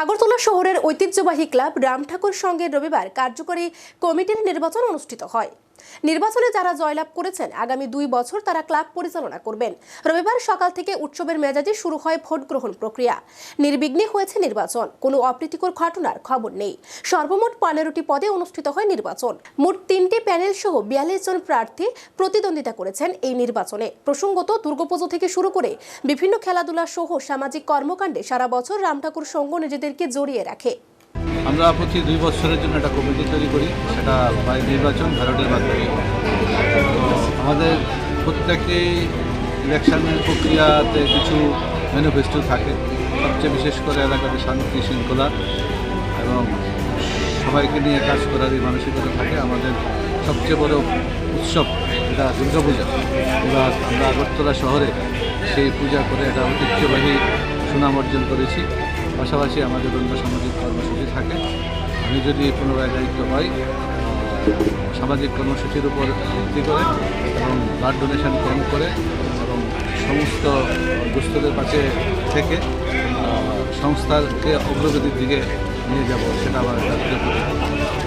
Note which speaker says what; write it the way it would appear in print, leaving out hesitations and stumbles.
Speaker 1: আগরতলা শহরের ঐতিহ্যবাহী ক্লাব রামঠাকুর সংঘের রবিবার কার্যকরী কমিটির নির্বাচন অনুষ্ঠিত হয়। নির্বাচনে যারা জয়লাভ করেছেন আগামী 2 বছর তারা ক্লাব পরিচালনা করবেন। রবিবার সকাল থেকে উৎসবের মেজাজে শুরু হয় ভোট গ্রহণ প্রক্রিয়া। নির্বিঘ্নে হয়েছে নির্বাচন, কোনো অপ্রীতিকর ঘটনার খবর নেই। সর্বমোট 15টি পদে অনুষ্ঠিত হয় নির্বাচন। মোট 3টি প্যানেল সহ 42 জন প্রার্থী প্রতিদ্বন্দ্বিতা করেছেন এই নির্বাচনে। প্রসঙ্গত, দুর্গাপুজো থেকে শুরু করে বিভিন্ন খেলাধুলা সহ সামাজিক কর্মকাণ্ডে সারা বছর রামঠাকুর সংঘ নিজেদেরকে জড়িয়ে রাখে।
Speaker 2: আমরা প্রতি 2 বছরের জন্য একটা কমিটি তৈরি করি, সেটা প্রায় নির্বাচন ব্যালটের মাধ্যমে। আমাদের প্রত্যেকটি ইলেকশনের প্রক্রিয়াতে কিছু ম্যানিফেস্টো থাকে। সবচেয়ে বিশেষ করে এলাকাতে শান্তি শৃঙ্খলা এবং সবাইকে নিয়ে কাজ করার এই মানসিকতা থাকে। আমাদের সবচেয়ে বড় উৎসব এটা দুর্গাপূজা। এবার আমরা আগরতলা শহরে সেই পূজা করে একটা ঐতিহ্যবাহী সুনাম অর্জন করেছি। পাশাপাশি আমাদের অন্য সামাজিক কর্মসূচি থাকে। আমি যদি পুনরায় দায়িত্ব পাই, সামাজিক কর্মসূচির উপর ভিত্তি করে এবং ব্লাড ডোনেশন ক্যাম্প করে এবং সমস্ত দুস্থদের পাশে থেকে সংস্থাকে অগ্রগতির দিকে নিয়ে যাব, সেটা আমার একটা